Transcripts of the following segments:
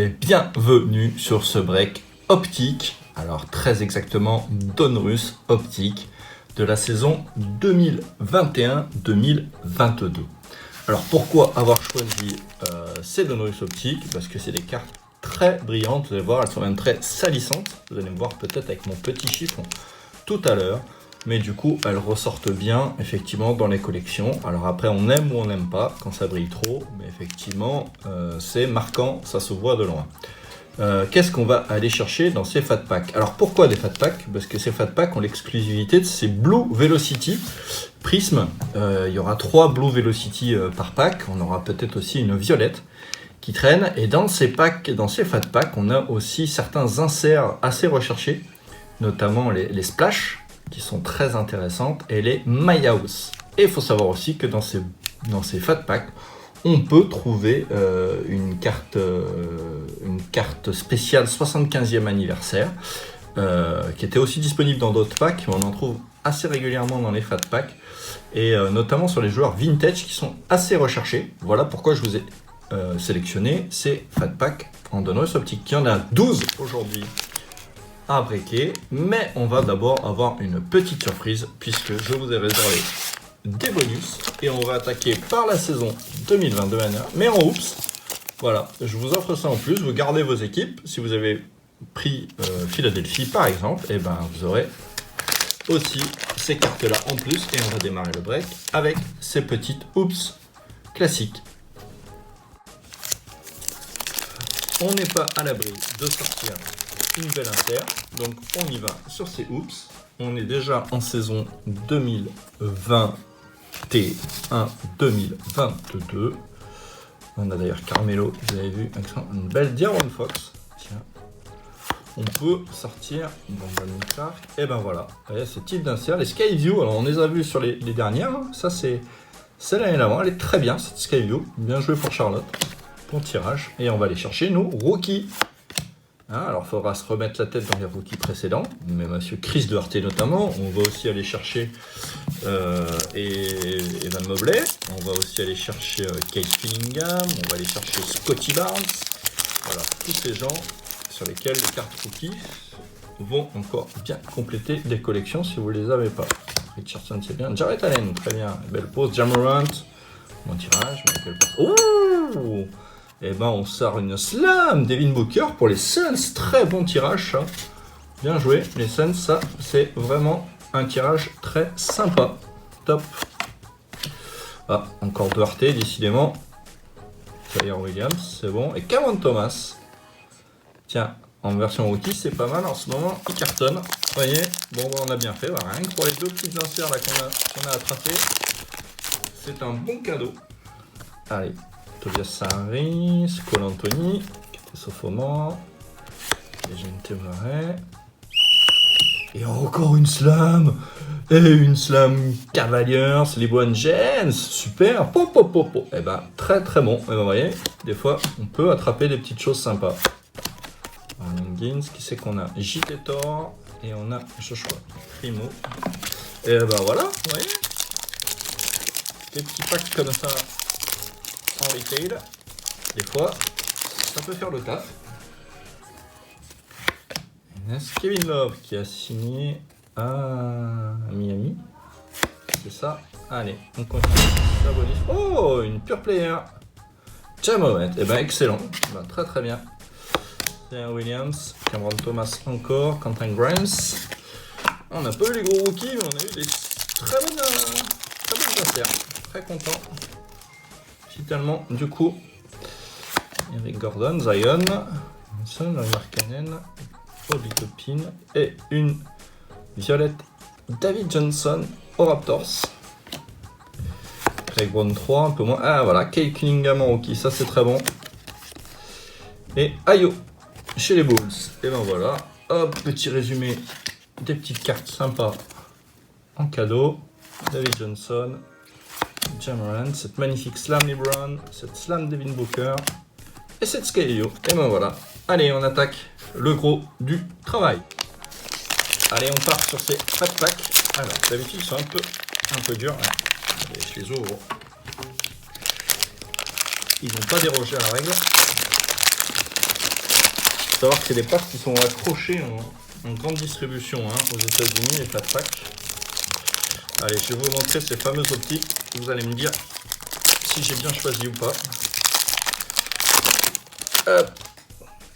et bienvenue sur ce break optique, alors très exactement Donruss optique de la saison 2021-2022. Alors pourquoi avoir choisi ces Donruss optiques? Parce que c'est des cartes très brillantes, vous allez voir, elles sont même très salissantes, vous allez me voir peut-être avec mon petit chiffon tout à l'heure. Mais du coup, elles ressortent bien, effectivement, dans les collections. Alors après, on aime ou on n'aime pas quand ça brille trop. Mais effectivement, c'est marquant, ça se voit de loin. Qu'est-ce qu'on va aller chercher dans ces Fat Packs? Alors pourquoi des Fat Packs? Parce que ces Fat Packs ont l'exclusivité de ces Blue Velocity Prism. Il y aura 3 Blue Velocity par pack. On aura peut-être aussi une violette qui traîne. Et dans ces packs, dans ces Fat Packs, on a aussi certains inserts assez recherchés, notamment les Splash, qui sont très intéressantes, et les My House. Et il faut savoir aussi que dans ces Fat Packs, on peut trouver une carte spéciale 75e anniversaire, qui était aussi disponible dans d'autres packs, mais on en trouve assez régulièrement dans les Fat Packs, et notamment sur les joueurs vintage qui sont assez recherchés. Voilà pourquoi je vous ai sélectionné ces Fat Packs en Donruss optique. Il y en a 12 aujourd'hui à breaker, mais on va d'abord avoir une petite surprise puisque je vous ai réservé des bonus et on va attaquer par la saison 2022, mais en oups. Voilà, je vous offre ça en plus, vous gardez vos équipes. Si vous avez pris Philadelphie par exemple, et ben vous aurez aussi ces cartes là en plus, et on va démarrer le break avec ces petites oups classiques. On n'est pas à l'abri de sortir une belle insert, donc on y va sur ces oups. On est déjà en saison 2021-2022. On a d'ailleurs Carmelo, vous avez vu, une belle Diamond Fox. Tiens, on peut sortir Brandon Clark. Et ben voilà, vous voyez ce type d'insert. Les Skyview, alors on les a vus sur les dernières. Ça c'est l'année d'avant, elle est très bien cette Skyview. Bien joué pour Charlotte. Bon tirage. Et on va aller chercher nos rookies. Hein, alors il faudra se remettre la tête dans les rookies précédents, mais monsieur Chris Duarte notamment. On va aussi aller chercher Evan Mobley, on va aussi aller chercher Cade Cunningham, on va aller chercher Scottie Barnes. Voilà, tous ces gens sur lesquels les cartes rookies vont encore bien compléter des collections si vous ne les avez pas. Richardson c'est bien, Jarrett Allen très bien, belle pose, Ja Morant, bon tirage, mais belle pose. Oh, et ben on sort une slam Devin Booker pour les Suns, très bon tirage ça. Bien joué, les Suns, ça c'est vraiment un tirage très sympa. Top. Ah, encore Duarte décidément. Tyler Williams, c'est bon. Et Cameron Thomas. Tiens, en version rookie, c'est pas mal en ce moment, il cartonne. Vous voyez, bon on a bien fait, voilà. Rien que pour les deux petites inserts là qu'on a attrapées, c'est un bon cadeau. Allez. Tobias Harris, Cole Anthony, qui était sophomore, Gente Murray, et encore une slam, et une slam Cavaliers, LeBron James, super, et ben très très bon, et ben, vous voyez, des fois on peut attraper des petites choses sympas. Gins, qui c'est qu'on a? JT Thor, et on a Joshua Primo, et ben voilà, vous voyez, des petits packs comme ça. En retail, des fois, ça peut faire le taf. Kevin Love qui a signé à Miami. C'est ça. Allez, on continue. Oh, une pure player. Ja Morant. Eh ben excellent. Ben, très très bien. Tyler Williams, Cameron Thomas encore, Quentin Grimes. On n'a pas eu les gros rookies, mais on a eu des très bonnes inserts. Très content. Finalement, du coup, Eric Gordon, Zion, Johnson, Markkanen, Obi Toppin et une violette David Johnson aux Raptors. Craig Brown 3, un peu moins. Ah voilà, Cade Cunningham en rookie, ça c'est très bon. Et Ayo chez les Bulls. Et ben voilà, hop, petit résumé des petites cartes sympas en cadeau. David Johnson. Ja Morant, cette magnifique slam LeBron, cette slam Devin Booker et cette Scalio. Et ben voilà. Allez, on attaque le gros du travail. Allez, on part sur ces Fat Packs. Alors, d'habitude, ils sont un peu durs. Hein. Allez, je les ouvre. Ils n'ont pas dérogé à la règle. faut savoir que c'est des packs qui sont accrochés en grande distribution aux États-Unis, les flat packs. Allez, je vais vous montrer ces fameuses optiques. Vous allez me dire si j'ai bien choisi ou pas. Hop.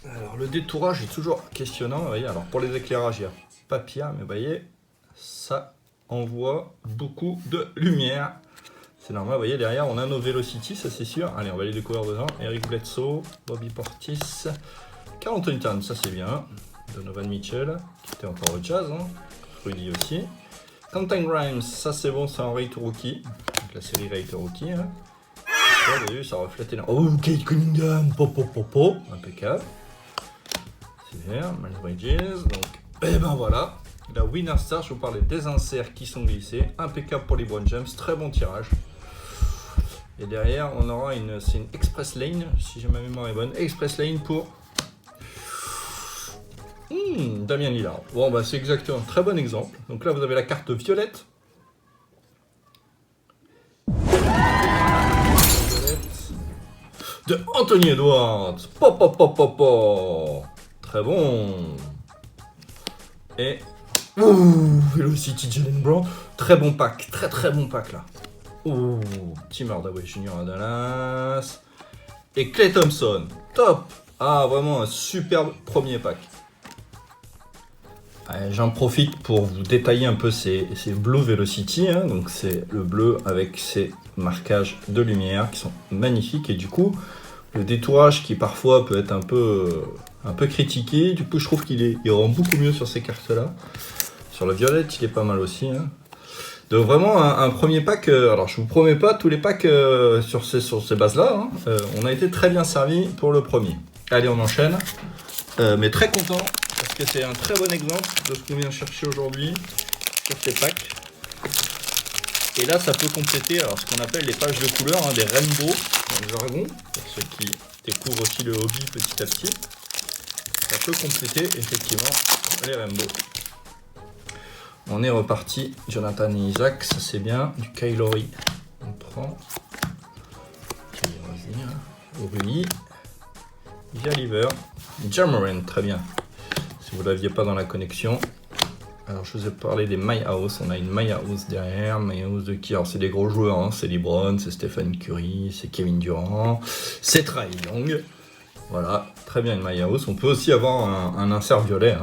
Alors, le détourage est toujours questionnant. Vous voyez, alors pour les éclairages, il y a papier, mais vous voyez, ça envoie beaucoup de lumière. C'est normal, vous voyez, derrière, on a nos Velocity, ça c'est sûr. Allez, on va les découvrir dedans. Eric Bledsoe, Bobby Portis, Karl Anthony Towns, ça c'est bien. Donovan Mitchell, qui était encore au Jazz. Rudy aussi. Quentin Grimes, ça c'est bon, c'est en Rate Rookie. Donc la série Rate Rookie. Là, vous avez vu, ça reflète énorme. Oh, Kate Cunningham, impeccable. Super, Miles Bridges. Donc, et ben voilà. La Winner Star, je vous parlais des inserts qui sont glissés. Impeccable pour les LeBron James, très bon tirage. Et derrière, on aura c'est une Express Lane, si ma mémoire est bonne. Express Lane pour Damien Lillard. Bon, bah c'est exactement un très bon exemple. Donc là, vous avez la carte violette. De Anthony Edwards. Très bon. Et Velocity Jaylen Brown. Très bon pack. Très bon pack là. Tim Hardaway Jr. à Dallas. Et Klay Thompson. Top. Ah, vraiment un superbe premier pack. J'en profite pour vous détailler un peu ces Blue Velocity. Donc c'est le bleu avec ces marquages de lumière qui sont magnifiques. Et du coup, le détourage qui parfois peut être un peu critiqué. Du coup, je trouve il rend beaucoup mieux sur ces cartes-là. Sur la violette, il est pas mal aussi. Donc vraiment un premier pack. Alors je vous promets pas tous les packs sur ces bases-là. On a été très bien servi pour le premier. Allez, on enchaîne. Mais très content parce que c'est un très bon exemple de ce qu'on vient chercher aujourd'hui sur ces packs. Et là, ça peut compléter ce qu'on appelle les pages de couleurs, des rainbows dans le jargon, pour ceux qui découvrent aussi le hobby petit à petit. Ça peut compléter effectivement les rainbows. On est reparti. Jonathan et Isaac, ça c'est bien. Du Kylori, on prend. Aurélie. Jaliver. Jamoran, très bien. Si vous ne l'aviez pas dans la connexion. Alors je vous ai parlé des My House. On a une My House derrière. My House de qui? Alors c'est des gros joueurs. C'est LeBron, c'est Stephen Curry, c'est Kevin Durant, c'est Trae Young. Voilà, très bien une My House. On peut aussi avoir un insert violet.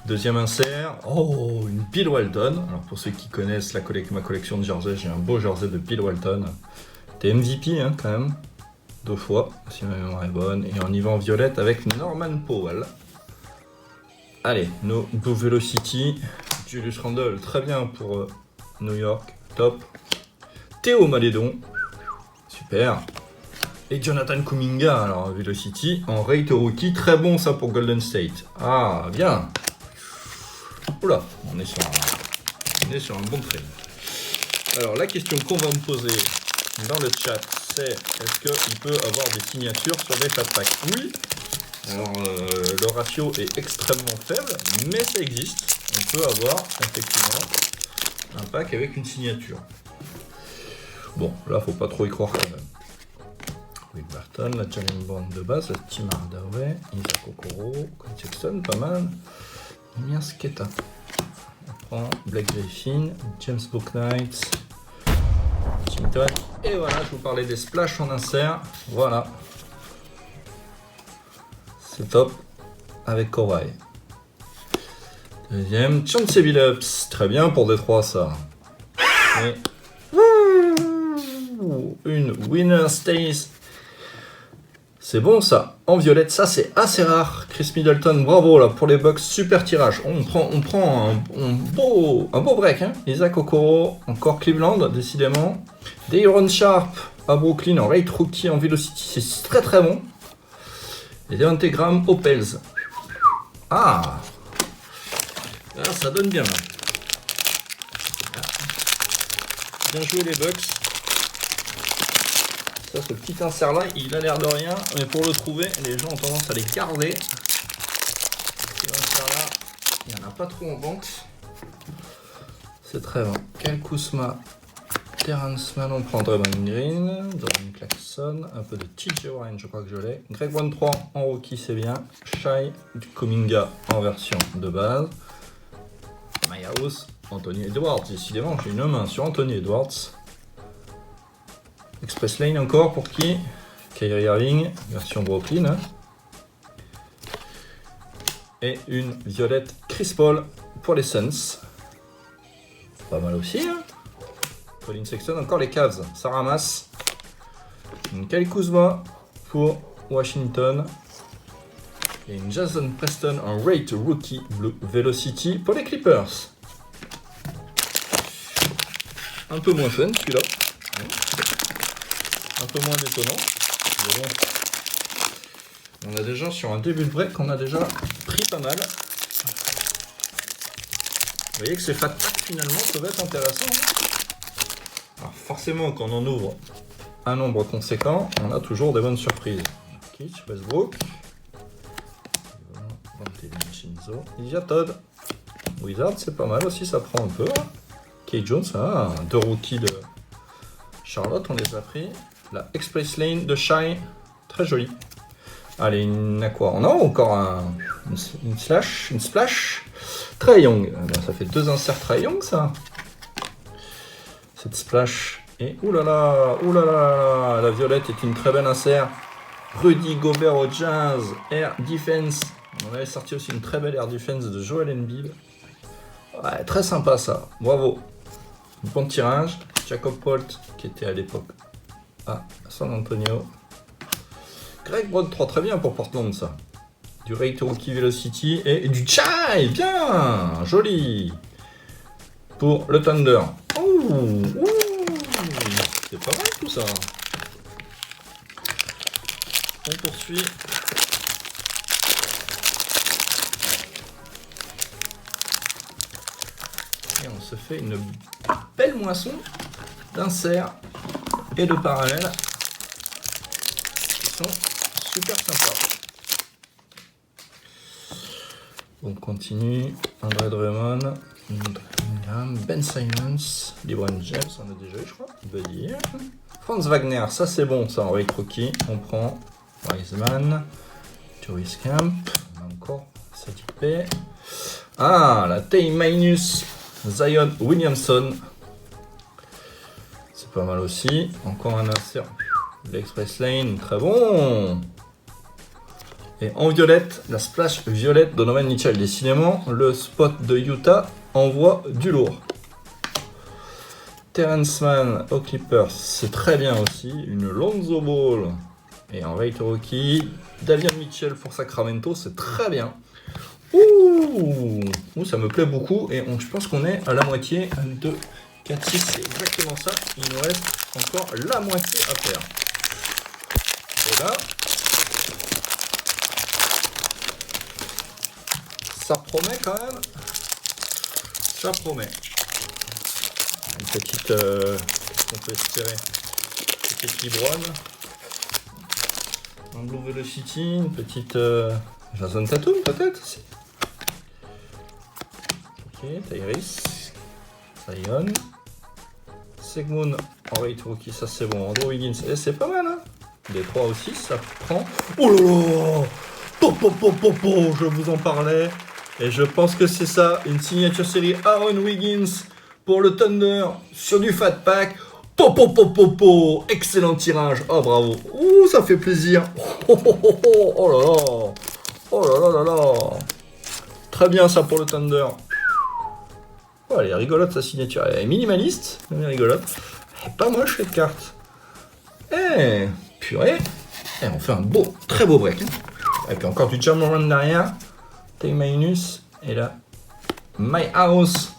Deuxième insert, une Bill Walton. Alors pour ceux qui connaissent ma collection de jerseys, j'ai un beau jersey de Bill Walton. T'es MVP quand même, 2 fois, si ma mémoire est bonne. Et on y va en violette avec Norman Powell. Allez, nos Blue Velocity, Julius Randle, très bien pour New York, top. Théo Malédon, super. Et Jonathan Kuminga, alors Velocity, en Rate Rookie, très bon ça pour Golden State. Ah, bien. Oula, on est sur un bon train. Alors la question qu'on va me poser dans le chat, c'est est-ce qu'il peut avoir des signatures sur des flat packs? Oui. Alors le ratio est extrêmement faible, mais ça existe. On peut avoir effectivement un pack avec une signature. Bon, là faut pas trop y croire quand même. Will Barton, la Jaylen Brown de base, la Tim Hardaway, Isaac Okoro, Colin Sexton, pas mal. Bien Sketa. On prend Blake Griffin, James Bouknight, Tim Todd. Et voilà, je vous parlais des splash en insert. Voilà. C'est top. Avec Kawhi. Deuxième, Chauncey Billups. Très bien pour Détroit, ça. Et une Winner Stays. C'est bon ça, en violette, ça c'est assez rare. Chris Middleton, bravo là pour les Bucks, super tirage. On prend un beau break. Isaac Okoro, encore Cleveland, décidément. Day'Ron Sharp à Brooklyn en Rate Rookie en Velocity, c'est très bon. Et Devontae Graham aux Pels. Ah, là, ça donne bien. Bien joué les Bucks. Ça, ce petit insert là, il a l'air de rien, mais pour le trouver, les gens ont tendance à les garder. Cet insert là, il n'y en a pas trop en vente. C'est très bon. Kyle Kuzma Terrence Mann, on prend Draymond Green, Jordan Clarkson, un peu de TJ Warren, je crois que je l'ai. Greg Brown 3 en rookie, c'est bien. Shai Kuminga en version de base. My House, Anthony Edwards, décidément, j'ai une main sur Anthony Edwards. Express Lane encore pour qui? Kyrie Irving, version Brooklyn. Hein. Et une violette Chris Paul pour les Suns. Pas mal aussi. Hein. Colin Sexton, encore les Cavs, ça ramasse. Une Kyle Kuzma pour Washington. Et une Jason Preston en Rate Rookie Blue Velocity pour les Clippers. Un peu moins fun celui-là. Un peu moins détonnant. Mais bon. On a déjà sur un début de break, on a déjà pris pas mal. Vous voyez que ces fat packs finalement peuvent être intéressants. Alors forcément quand on en ouvre un nombre conséquent, on a toujours des bonnes surprises. Kitsch, Westbrook. Isia Todd. Wizard, c'est pas mal aussi, ça prend un peu. Kay Jones, deux rookies de Charlotte, on les a pris. La Express Lane de Shai, très jolie. Allez, une aqua. On a encore une splash. Trae Young. Ça fait 2 inserts Trae Young, ça. Cette splash. Et oulala, la violette est une très belle insert. Rudy Gobert au Jazz, Air Defense. On avait sorti aussi une très belle Air Defense de Joel Embiid. Ouais, très sympa ça, bravo. Bon tirage. Jacob Polt, qui était à l'époque à San Antonio. Greg Brown 3, très bien pour Portland ça. Du Rate Rookie Velocity et du Chai, bien, joli. Pour le Thunder. Ouh, c'est pas mal tout ça. On poursuit. Et on se fait une belle moisson d'inserts et de parallèles qui sont super sympas. On continue. Andre Drummond, Ben Simons, LeBron James, on a déjà eu, je crois. Buddy. Franz Wagner, ça c'est bon, ça en rate rookie. On prend Wiseman, Tourist Camp, on a encore Sadiq Bey. Ah, la T-Minus Zion Williamson. C'est pas mal aussi. Encore un insert. L'Express Lane, très bon. Et en violette, la splash violette de Donovan Mitchell. Décidément, le spot de Utah envoie du lourd. Terrence Mann aux Clippers, c'est très bien aussi. Une Lonzo Ball. Et en rate rookie, Davion Mitchell pour Sacramento, c'est très bien. Ouh, ça me plaît beaucoup. Et je pense qu'on est à la moitié. 1, 2, 4, 6, c'est exactement ça. Il nous reste encore la moitié à faire. Et là, ça promet quand même. Ça promet. Une petite. Qu'est-ce qu'on peut espérer? Petite Libron. Un Blue Velocity. Une petite. Jason Tatum peut-être aussi. Ok, Tyrese. Zion. Segmoon en rate rookie, ça c'est bon. Andrew Wiggins, et c'est pas mal, hein. Les 3 aussi, ça prend. Oh là là! Je vous en parlais. Et je pense que c'est ça, une signature série Aaron Wiggins pour le Thunder sur du Fat Pack. Excellent tirage. Oh bravo. Ouh, ça fait plaisir. Oh là là. Oh là là là là. Très bien ça pour le Thunder. Oh, elle est rigolote sa signature. Elle est minimaliste, mais rigolote. Elle est pas moche cette carte. Eh, purée. Et on fait un beau, très beau break. Et puis encore du Ja Morant derrière. T-Minus. Et là, My House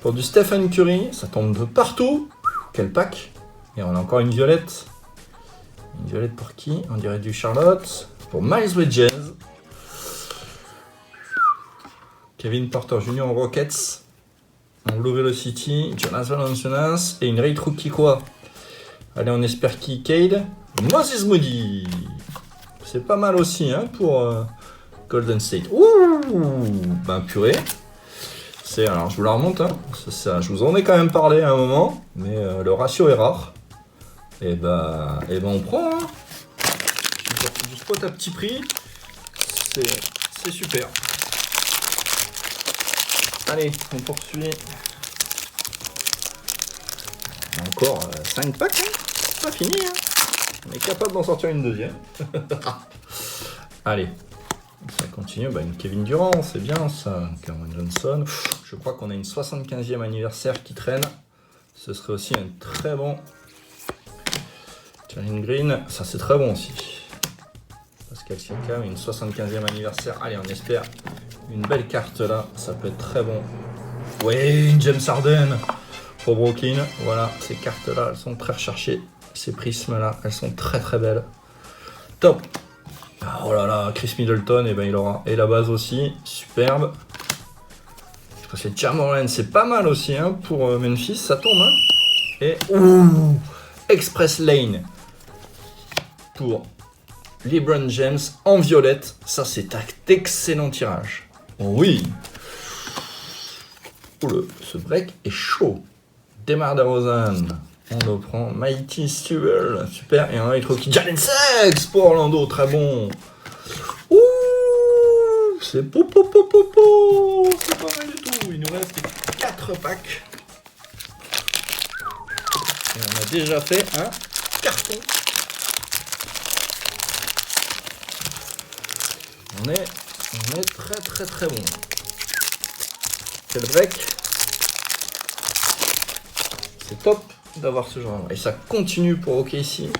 pour du Stephen Curry. Ça tombe de partout. Quel pack. Et on a encore une violette. Une violette pour qui? On dirait du Charlotte. Pour Miles Bridges. Kevin Porter Jr. en Rockets. En Blue Velocity. Jonas Valanciunas. Et une rate rookie quoi? Allez, on espère qui? Cade. Moses Moody. C'est pas mal aussi hein, pour Golden State. Ouh, ben purée. Alors je vous la remonte, hein. Je vous en ai quand même parlé à un moment, mais le ratio est rare. Et ben on prend, hein. Du spot à petit prix, c'est super. Allez, on poursuit. Encore 5 packs, hein. C'est pas fini, hein. On est capable d'en sortir une deuxième. Allez, ça continue. Une Kevin Durant, c'est bien ça. Cameron Johnson. Je crois qu'on a une 75e anniversaire qui traîne. Ce serait aussi un très bon. Jalen Green, ça c'est très bon aussi. Pascal Siakam, une 75e anniversaire. Allez, on espère une belle carte là. Ça peut être très bon. Oui, James Harden pour Brooklyn. Voilà, ces cartes là, elles sont très recherchées. Ces prismes là, elles sont très très belles. Top. Oh là là, Chris Middleton, et il aura. Et la base aussi, superbe. Je pense que Ja Morant, c'est pas mal aussi, hein, pour Memphis, ça tombe, hein. Et Express Lane pour LeBron James en violette. Ça, c'est un excellent tirage. Oh oui. Ce break est chaud. DeMar DeRozan. On le prend. Mighty Stewart. Super. Et un autre qui Jalen Suggs pour Orlando. Très bon. Ouh. C'est C'est pas mal du tout. Il nous reste 4 packs. Et on a déjà fait un carton. On est très très très bon. Quel break. C'est top d'avoir ce genre. Et ça continue pour OKC.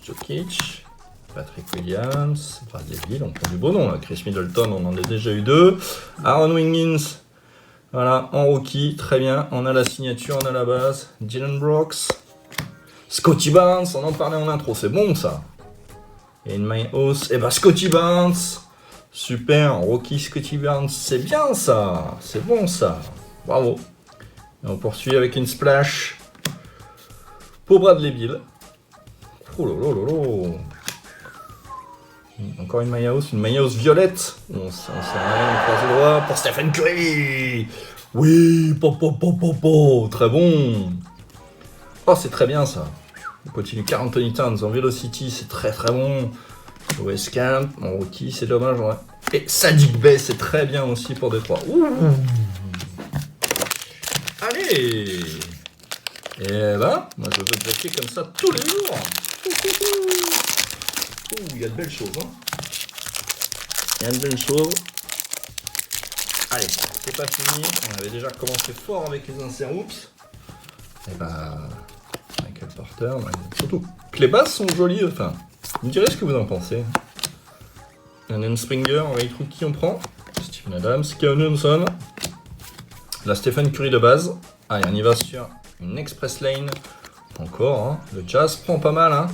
Jokic, Patrick Williams, Bradley Beal, on prend du beau nom là. Chris Middleton, on en a déjà eu 2. Aaron Wiggins, voilà, en rookie, très bien. On a la signature, on a la base. Dylan Brooks, Scottie Barnes, on en parlait en intro, c'est bon ça. Et in my house, Scottie Barnes, super, en rookie Scottie Barnes, c'est bien ça, c'est bon ça, bravo. Et on poursuit avec une splash pour Bradley Beal. Oh là là là là. Encore une My House violette. On s'en rien, on croise les doigts pour Stephen Curry. Oui, très bon. Oh, c'est très bien ça. On continue. Karl Anthony Towns en Velocity, c'est très très bon. West Camp, en rookie, c'est dommage. Ouais. Et Saddiq Bey, c'est très bien aussi pour Détroit. Allez. Et moi je veux breaker comme ça tous les jours. Il y a de belles choses, hein. Il y a de belles choses. Allez, c'est pas fini. On avait déjà commencé fort avec les inserts. Oups. Et Michael Porter. Surtout que les bases sont jolies. Enfin, vous me direz ce que vous en pensez. Un Springer, on va y trouver qui on prend. Steven Adams, Keon Johnson. La Stephen Curry de base. Allez, on y va sur une Express Lane. Encore, hein. Le Jazz prend pas mal, hein.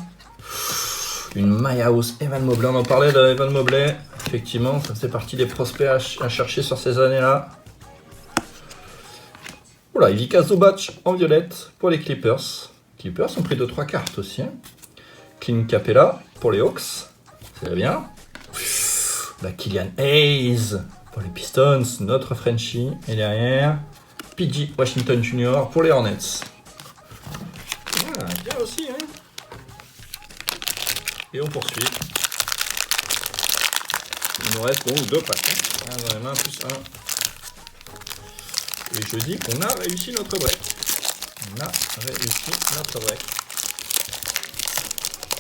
Une My House, Evan Mobley. On en parlait d'Evan Mobley. Effectivement, ça fait partie des prospects à chercher sur ces années-là. Voilà, Ivica Zubac en violette pour les Clippers. Les Clippers ont pris 2-3 cartes aussi, hein. Clint Capella pour les Hawks. C'est bien. Killian Hayes pour les Pistons. Notre Frenchie. Et derrière, PG Washington Jr. pour les Hornets. Bien aussi, hein. Et on poursuit. Il nous reste donc 2 packs. Hein. Un dans les mains plus un. Et je dis qu'on a réussi notre break. On a réussi notre break.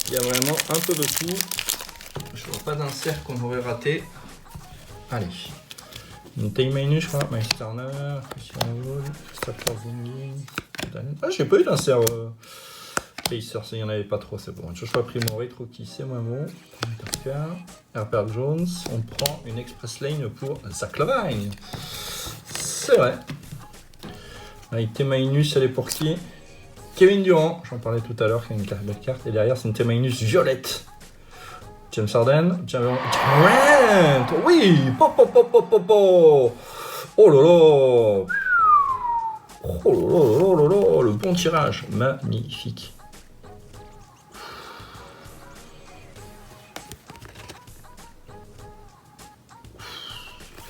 Il y a vraiment un peu de tout. Je vois pas d'insert qu'on aurait raté. Allez. Une Taïmainu, je crois. Miles Turner, Christian Wood, Christopher Zingis. Ah, j'ai pas eu d'insert. Pacers, il n'y en avait pas trop, c'est bon. Joshua Primo, Rookie, c'est moins bon. Herbert Jones, on prend une Express Lane pour Zach LaVine. C'est vrai. Avec T-Minus, elle est pour qui? Kevin Durant, j'en parlais tout à l'heure, qui a une belle carte. Et derrière, c'est une T-Minus violette. James Harden, Durant. Oui, oh là là. Oh là là, le bon tirage, magnifique.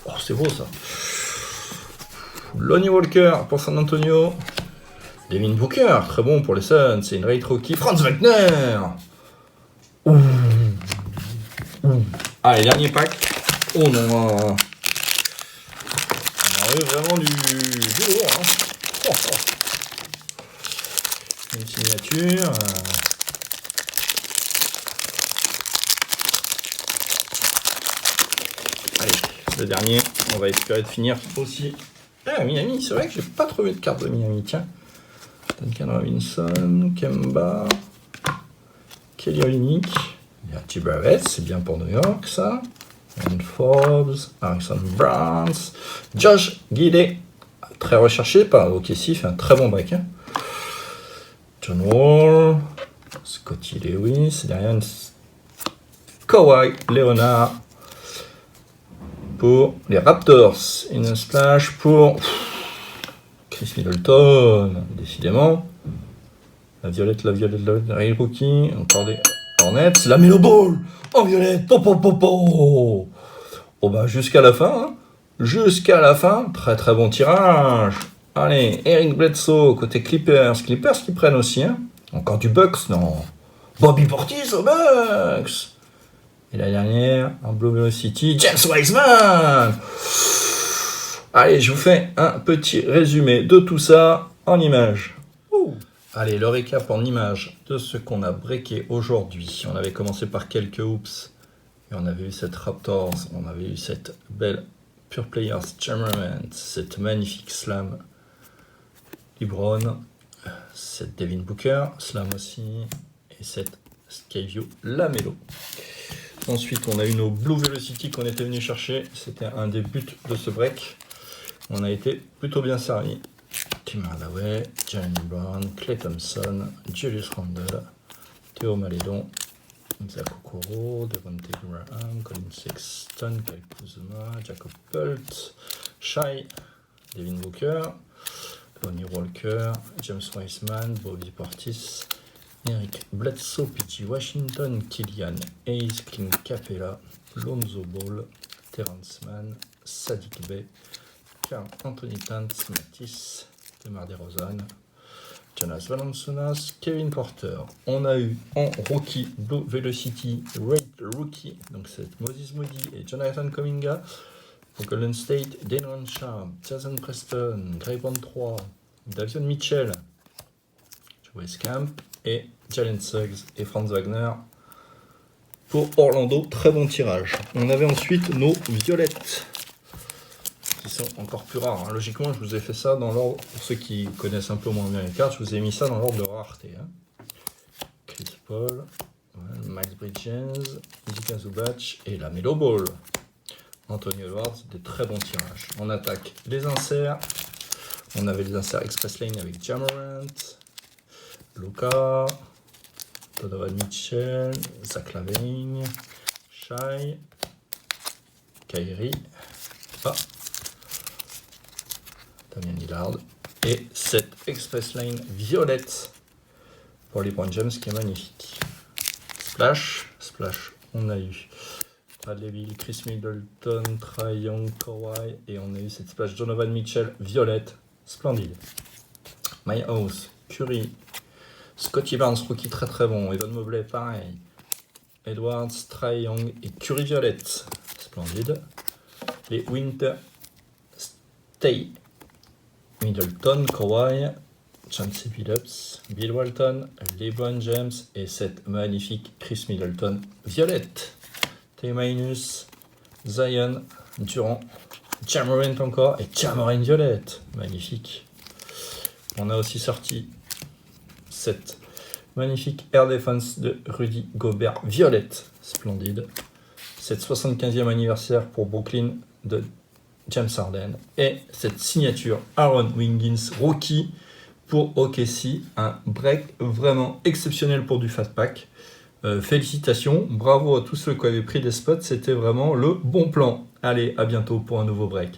Oh, c'est beau ça. Lonnie Walker pour San Antonio. Devin Booker, très bon pour les Suns. C'est une rate rookie. Franz Wagner. Ouh. Ouh. Allez, dernier pack. Oh non. On arrive vraiment du lourd. Hein. Oh, oh. Une signature. Allez, le dernier. On va espérer de finir aussi. Ah, Miami, c'est vrai que j'ai pas trouvé de carte de Miami. Tiens. Duncan Robinson, Kemba, Kelly Olynyk. Il y a T-Barrett, c'est bien pour New York ça. And Forbes, Harrison Barnes, Josh Giddey, très recherché par OKC, fait un très bon break. Hein. John Wall, Scotty Lewis, derrière Kawhi Leonard pour les Raptors. Une splash pour Chris Middleton, décidément. La violette, Ray Rookie, encore des Hornets, la Melo Ball en violette, Oh bah jusqu'à la fin, hein. Jusqu'à la fin, très très bon tirage. Allez, Eric Bledsoe, côté Clippers qui prennent aussi, hein. Encore du Bucks, non. Bobby Portis aux Bucks. Et la dernière, en Blue Velocity, James Wiseman. Allez, je vous fais un petit résumé de tout ça en images. Allez, le récap en images de ce qu'on a breaké aujourd'hui. On avait commencé par quelques hoops. Et on avait eu cette Raptors, on avait eu cette belle Pure Players Jammerman, cette magnifique Slam LeBron, cette Devin Booker, Slam aussi, et cette Skyview Lamelo. Ensuite, on a eu nos Blue Velocity qu'on était venu chercher. C'était un des buts de ce break. On a été plutôt bien servi. Tim Hardaway, Jalen Brown, Klay Thompson, Julius Randle, Théo Malédon, Zach Okoro, Devontae Graham, Colin Sexton, Kyle Kuzma, Jakob Pult, Shai, Devin Booker, Lonnie Walker, James Wiseman, Bobby Portis, Eric Bledsoe, P.J. Washington, Killian Hayes, Clint Capella, Lonzo Ball, Terrence Mann, Sadiq Bey, Karl Anthony Towns, Matisse, DeMar DeRozan, Jonas Valanciunas, Kevin Porter. On a eu en rookie Blue Velocity Rate Rookie, donc c'est Moses Moody et Jonathan Kuminga. Pour Golden State, Day'Ron Sharpe, Jason Preston, Graybon 3, Davion Mitchell, Joe Camp et Jalen Suggs et Franz Wagner. Pour Orlando, très bon tirage. On avait ensuite nos violettes, qui sont encore plus rares. Hein. Logiquement, je vous ai fait ça dans l'ordre, pour ceux qui connaissent un peu moins bien les cartes, je vous ai mis ça dans l'ordre de rareté. Hein. Chris Paul, Miles Bridges, Ivica Zubac et la Melo Ball. Anthony Edwards, des très bons tirages. On attaque les inserts. On avait les inserts Express Lane avec Jamorant, Luka, Donovan Mitchell, Zach LaVine, Shai, Kyrie, Damian Lillard et cette Express Lane violette pour LeBron James qui est magnifique. Splash, on a eu Bradley Beal, Chris Middleton, Trae Young, Kawhi et on a eu cette splash Donovan Mitchell violette, splendide. My House, Curry, Scotty Barnes rookie très très bon, Evan Mobley pareil, Edwards, Trae Young et Curry violette, splendide. Les Winter Stay, Middleton, Kawhi, Chauncey Billups, Bill Walton, LeBron James et cette magnifique Chris Middleton violette. T-Minus, Zion, Durant, Jamorant encore et Jamorant violette. Magnifique. On a aussi sorti cette magnifique Air Defense de Rudy Gobert violette. Splendide. Cette 75e anniversaire pour Brooklyn de James Harden. Et cette signature Aaron Wiggins rookie pour OKC. Un break vraiment exceptionnel pour du fast pack. Félicitations, bravo à tous ceux qui avaient pris des spots, c'était vraiment le bon plan. Allez, à bientôt pour un nouveau break.